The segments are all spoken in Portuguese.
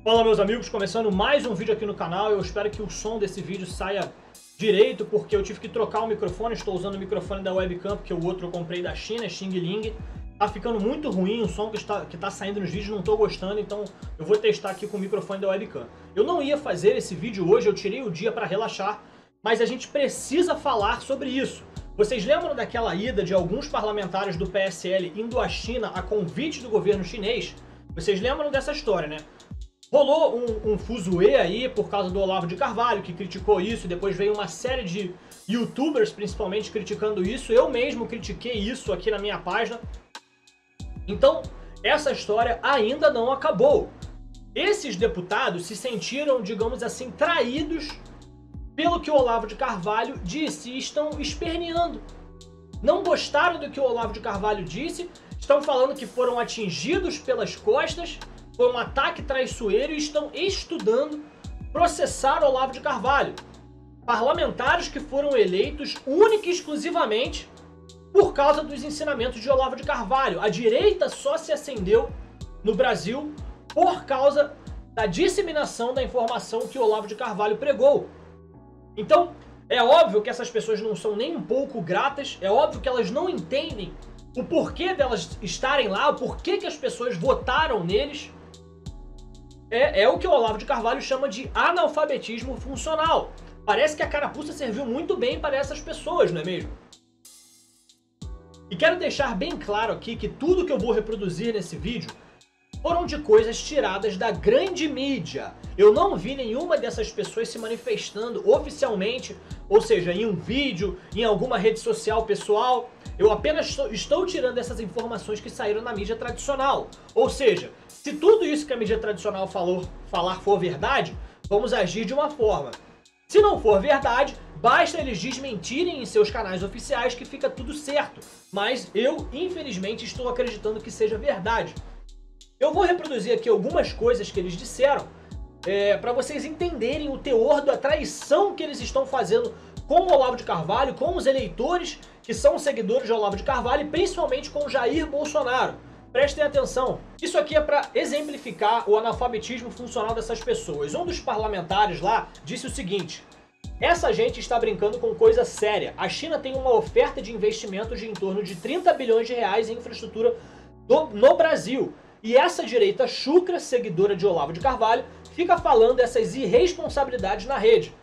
Fala meus amigos, começando mais um vídeo aqui no canal. Eu espero que o som desse vídeo saia direito, porque eu tive que trocar o microfone. Estou usando o microfone da webcam, porque o outro eu comprei da China, Xing Ling. Tá ficando muito ruim o som que tá saindo nos vídeos, não tô gostando, então eu vou testar aqui com o microfone da webcam. Eu não ia fazer esse vídeo hoje, eu tirei o dia para relaxar, mas a gente precisa falar sobre isso. Vocês lembram daquela ida de alguns parlamentares do PSL indo à China a convite do governo chinês? Vocês lembram dessa história, né? Rolou um fuzuê aí por causa do Olavo de Carvalho, que criticou isso, e depois veio uma série de youtubers, principalmente, criticando isso. Eu mesmo critiquei isso aqui na minha página. Então, essa história ainda não acabou. Esses deputados se sentiram, digamos assim, traídos pelo que o Olavo de Carvalho disse e estão esperneando. Não gostaram do que o Olavo de Carvalho disse, estão falando que foram atingidos pelas costas, foi um ataque traiçoeiro e estão estudando processar Olavo de Carvalho. Parlamentares que foram eleitos única e exclusivamente por causa dos ensinamentos de Olavo de Carvalho. A direita só se acendeu no Brasil por causa da disseminação da informação que Olavo de Carvalho pregou. Então, é óbvio que essas pessoas não são nem um pouco gratas, é óbvio que elas não entendem o porquê delas estarem lá, o porquê que as pessoas votaram neles. É o que o Olavo de Carvalho chama de analfabetismo funcional. Parece que a carapuça serviu muito bem para essas pessoas, não é mesmo? E quero deixar bem claro aqui que tudo que eu vou reproduzir nesse vídeo foram de coisas tiradas da grande mídia. Eu não vi nenhuma dessas pessoas se manifestando oficialmente, ou seja, em um vídeo, em alguma rede social pessoal. Eu apenas estou tirando essas informações que saíram na mídia tradicional. Ou seja, se tudo isso que a mídia tradicional falar for verdade, vamos agir de uma forma. Se não for verdade, basta eles desmentirem em seus canais oficiais que fica tudo certo. Mas eu, infelizmente, estou acreditando que seja verdade. Eu vou reproduzir aqui algumas coisas que eles disseram, para vocês entenderem o teor da traição que eles estão fazendo com o Olavo de Carvalho, com os eleitores que são seguidores de Olavo de Carvalho e principalmente com Jair Bolsonaro. Prestem atenção. Isso aqui é para exemplificar o analfabetismo funcional dessas pessoas. Um dos parlamentares lá disse o seguinte: essa gente está brincando com coisa séria. A China tem uma oferta de investimentos de em torno de 30 bilhões de reais em infraestrutura no Brasil. E essa direita chucra, seguidora de Olavo de Carvalho, fica falando essas irresponsabilidades na rede.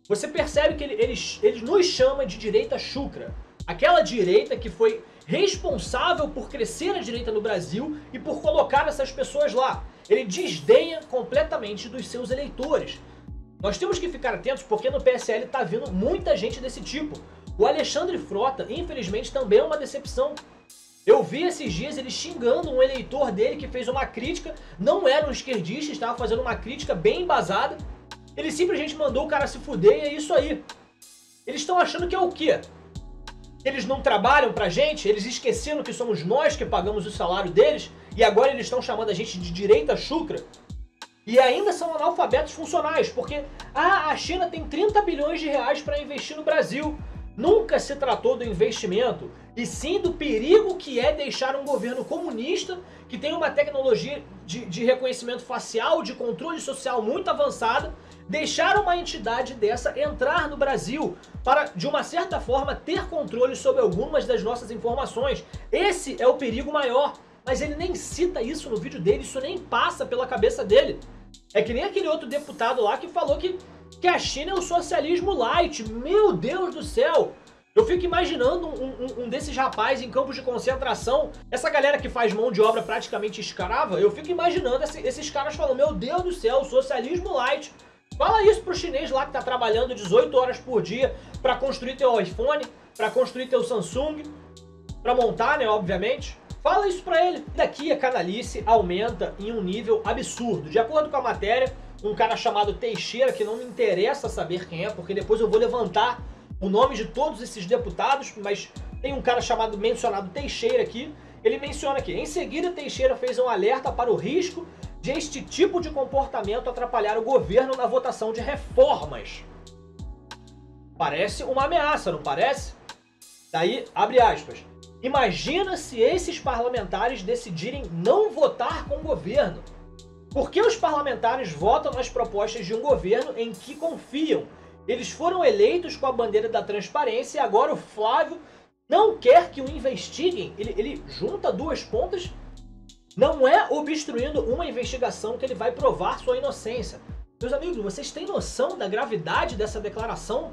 Você percebe que eles nos chamam de direita chucra. Aquela direita que foi responsável por crescer a direita no Brasil e por colocar essas pessoas lá. Ele desdenha completamente dos seus eleitores. Nós temos que ficar atentos porque no PSL está vindo muita gente desse tipo. O Alexandre Frota, infelizmente, também é uma decepção. Eu vi esses dias ele xingando um eleitor dele que fez uma crítica, não era um esquerdista, estava fazendo uma crítica bem embasada. Ele simplesmente mandou o cara se fuder e é isso aí. Eles estão achando que é o quê? Eles não trabalham pra gente? Eles esqueceram que somos nós que pagamos o salário deles? E agora eles estão chamando a gente de direita chucra? E ainda são analfabetos funcionais, porque a China tem 30 bilhões de reais para investir no Brasil. Nunca se tratou do investimento, e sim do perigo que é deixar um governo comunista, que tem uma tecnologia de reconhecimento facial, de controle social muito avançada, deixar uma entidade dessa entrar no Brasil para, de uma certa forma, ter controle sobre algumas das nossas informações. Esse é o perigo maior, mas ele nem cita isso no vídeo dele, isso nem passa pela cabeça dele. É que nem aquele outro deputado lá que falou que a China é o socialismo light. Meu Deus do céu! Eu fico imaginando um desses rapazes em campos de concentração, essa galera que faz mão de obra praticamente escrava, eu fico imaginando esses caras falando, meu Deus do céu, socialismo light. Fala isso pro chinês lá que tá trabalhando 18 horas por dia para construir teu iPhone, para construir teu Samsung, para montar, né, obviamente. Fala isso pra ele. Daqui a canalice aumenta em um nível absurdo. De acordo com a matéria, um cara chamado Teixeira, que não me interessa saber quem é, porque depois eu vou levantar o nome de todos esses deputados, mas tem um cara mencionado Teixeira aqui. Ele menciona aqui: em seguida, Teixeira fez um alerta para o risco de este tipo de comportamento atrapalhar o governo na votação de reformas. Parece uma ameaça, não parece? Daí, abre aspas. Imagina se esses parlamentares decidirem não votar com o governo. Por que os parlamentares votam nas propostas de um governo em que confiam? Eles foram eleitos com a bandeira da transparência e agora o Flávio não quer que o investiguem. Ele junta duas pontas. Não é obstruindo uma investigação que ele vai provar sua inocência. Meus amigos, vocês têm noção da gravidade dessa declaração?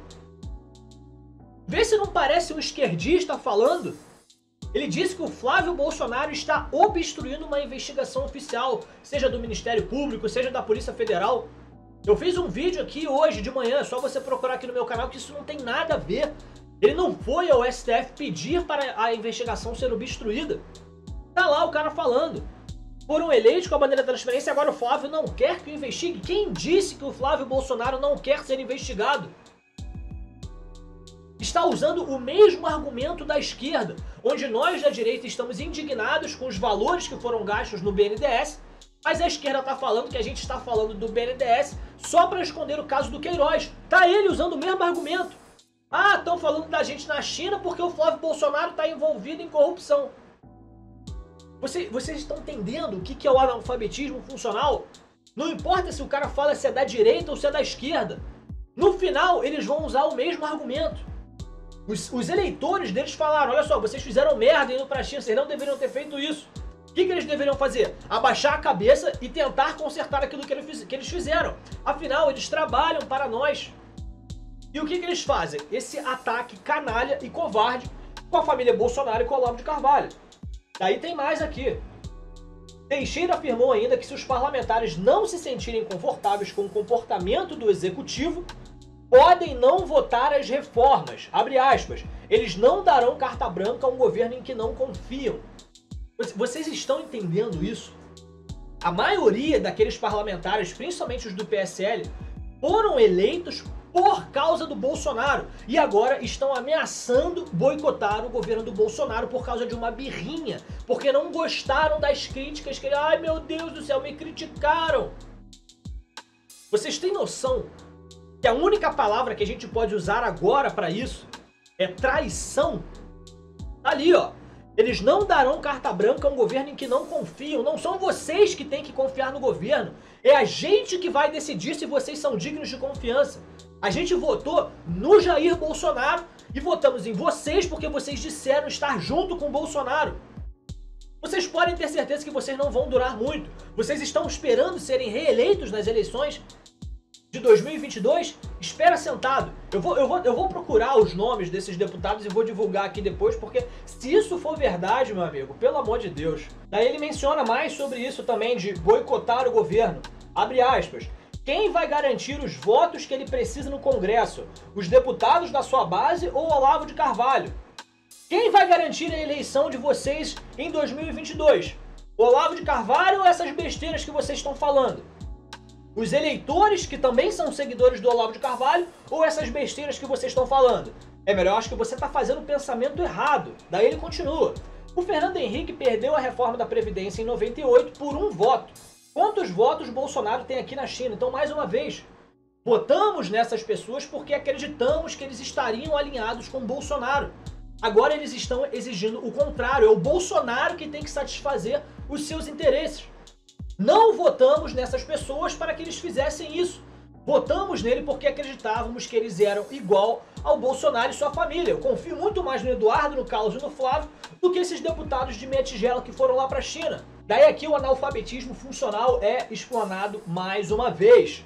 Vê se não parece um esquerdista falando. Ele disse que o Flávio Bolsonaro está obstruindo uma investigação oficial, seja do Ministério Público, seja da Polícia Federal. Eu fiz um vídeo aqui hoje de manhã, é só você procurar aqui no meu canal que isso não tem nada a ver. Ele não foi ao STF pedir para a investigação ser obstruída. Tá lá o cara falando. Foram eleitos com a bandeira da transparência e agora o Flávio não quer que o investigue. Quem disse que o Flávio Bolsonaro não quer ser investigado? Está usando o mesmo argumento da esquerda, onde nós da direita estamos indignados com os valores que foram gastos no BNDES, mas a esquerda está falando que a gente está falando do BNDES só para esconder o caso do Queiroz. Tá ele usando o mesmo argumento. Ah, estão falando da gente na China porque o Flávio Bolsonaro está envolvido em corrupção. Vocês estão entendendo o que é o analfabetismo funcional? Não importa se o cara fala se é da direita ou se é da esquerda. No final, eles vão usar o mesmo argumento. Os eleitores deles falaram, olha só, vocês fizeram merda indo pra China, vocês não deveriam ter feito isso. O que eles deveriam fazer? Abaixar a cabeça e tentar consertar aquilo que eles fizeram. Afinal, eles trabalham para nós. E o que eles fazem? Esse ataque canalha e covarde com a família Bolsonaro e com o Olavo de Carvalho. Daí tem mais aqui. Teixeira afirmou ainda que se os parlamentares não se sentirem confortáveis com o comportamento do executivo, podem não votar as reformas. Abre aspas. Eles não darão carta branca a um governo em que não confiam. Vocês estão entendendo isso? A maioria daqueles parlamentares, principalmente os do PSL, foram eleitos por causa do Bolsonaro e agora estão ameaçando boicotar o governo do Bolsonaro por causa de uma birrinha, porque não gostaram das críticas que ele... Ai, meu Deus do céu, me criticaram. Vocês têm noção que a única palavra que a gente pode usar agora para isso é traição? Ali, ó. Eles não darão carta branca a um governo em que não confiam. Não são vocês que têm que confiar no governo. É a gente que vai decidir se vocês são dignos de confiança. A gente votou no Jair Bolsonaro e votamos em vocês porque vocês disseram estar junto com o Bolsonaro. Vocês podem ter certeza que vocês não vão durar muito. Vocês estão esperando serem reeleitos nas eleições de 2022? Espera sentado. Eu vou procurar os nomes desses deputados e vou divulgar aqui depois, porque se isso for verdade, meu amigo, pelo amor de Deus. Daí ele menciona mais sobre isso também, de boicotar o governo. Abre aspas. Quem vai garantir os votos que ele precisa no Congresso? Os deputados da sua base ou Olavo de Carvalho? Quem vai garantir a eleição de vocês em 2022? Olavo de Carvalho ou essas besteiras que vocês estão falando? Os eleitores que também são seguidores do Olavo de Carvalho ou essas besteiras que vocês estão falando? É melhor, acho que você está fazendo o pensamento errado. Daí ele continua. O Fernando Henrique perdeu a reforma da Previdência em 98 por um voto. Quantos votos Bolsonaro tem aqui na China? Então, mais uma vez, votamos nessas pessoas porque acreditamos que eles estariam alinhados com Bolsonaro. Agora eles estão exigindo o contrário. É o Bolsonaro que tem que satisfazer os seus interesses. Não votamos nessas pessoas para que eles fizessem isso. Votamos nele porque acreditávamos que eles eram igual ao Bolsonaro e sua família. Eu confio muito mais no Eduardo, no Carlos e no Flávio do que esses deputados de meia tigela que foram lá para a China. Daí aqui o analfabetismo funcional é explanado mais uma vez.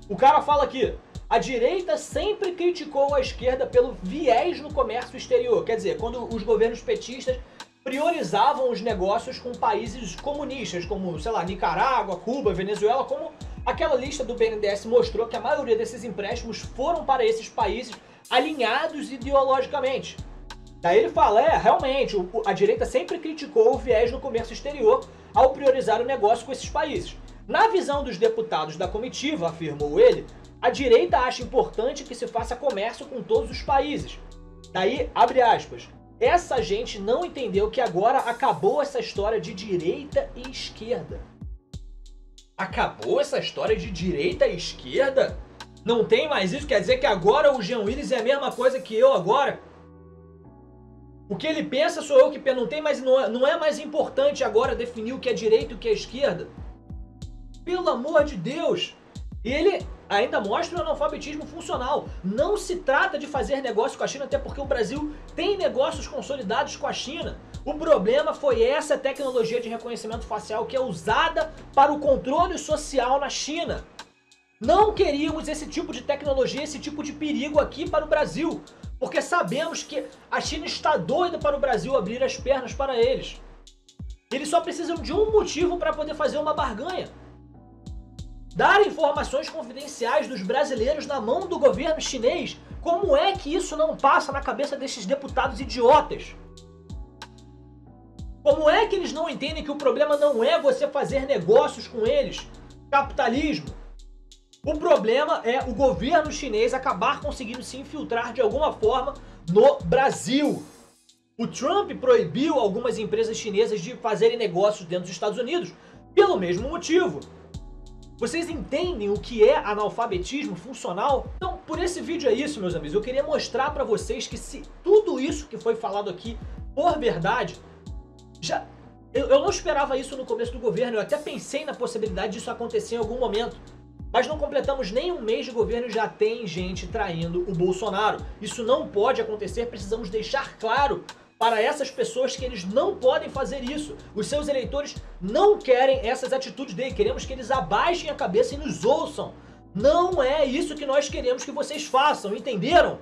O cara fala aqui, a direita sempre criticou a esquerda pelo viés no comércio exterior. Quer dizer, quando os governos petistas priorizavam os negócios com países comunistas, como, sei lá, Nicarágua, Cuba, Venezuela, como aquela lista do BNDES mostrou que a maioria desses empréstimos foram para esses países alinhados ideologicamente. Daí ele fala, realmente, a direita sempre criticou o viés no comércio exterior ao priorizar o negócio com esses países. Na visão dos deputados da comitiva, afirmou ele, a direita acha importante que se faça comércio com todos os países. Daí, abre aspas, essa gente não entendeu que agora acabou essa história de direita e esquerda. Acabou essa história de direita e esquerda? Não tem mais isso? Quer dizer que agora o Jean Willis é a mesma coisa que eu agora? O que ele pensa sou eu que penso. Não é mais importante agora definir o que é direita e o que é esquerda? Pelo amor de Deus! E ele ainda mostra o analfabetismo funcional. Não se trata de fazer negócio com a China, até porque o Brasil tem negócios consolidados com a China. O problema foi essa tecnologia de reconhecimento facial que é usada para o controle social na China. Não queríamos esse tipo de tecnologia, esse tipo de perigo aqui para o Brasil, porque sabemos que a China está doida para o Brasil abrir as pernas para eles. Eles só precisam de um motivo para poder fazer uma barganha. Dar informações confidenciais dos brasileiros na mão do governo chinês. Como é que isso não passa na cabeça desses deputados idiotas? Como é que eles não entendem que o problema não é você fazer negócios com eles? Capitalismo. O problema é o governo chinês acabar conseguindo se infiltrar de alguma forma no Brasil. O Trump proibiu algumas empresas chinesas de fazerem negócios dentro dos Estados Unidos pelo mesmo motivo. Vocês entendem o que é analfabetismo funcional? Então, por esse vídeo é isso, meus amigos. Eu queria mostrar para vocês que se tudo isso que foi falado aqui for verdade, eu não esperava isso no começo do governo. Eu até pensei na possibilidade disso acontecer em algum momento. Mas não completamos nem um mês de governo e já tem gente traindo o Bolsonaro. Isso não pode acontecer, precisamos deixar claro para essas pessoas que eles não podem fazer isso. Os seus eleitores não querem essas atitudes dele. Queremos que eles abaixem a cabeça e nos ouçam. Não é isso que nós queremos que vocês façam, entenderam?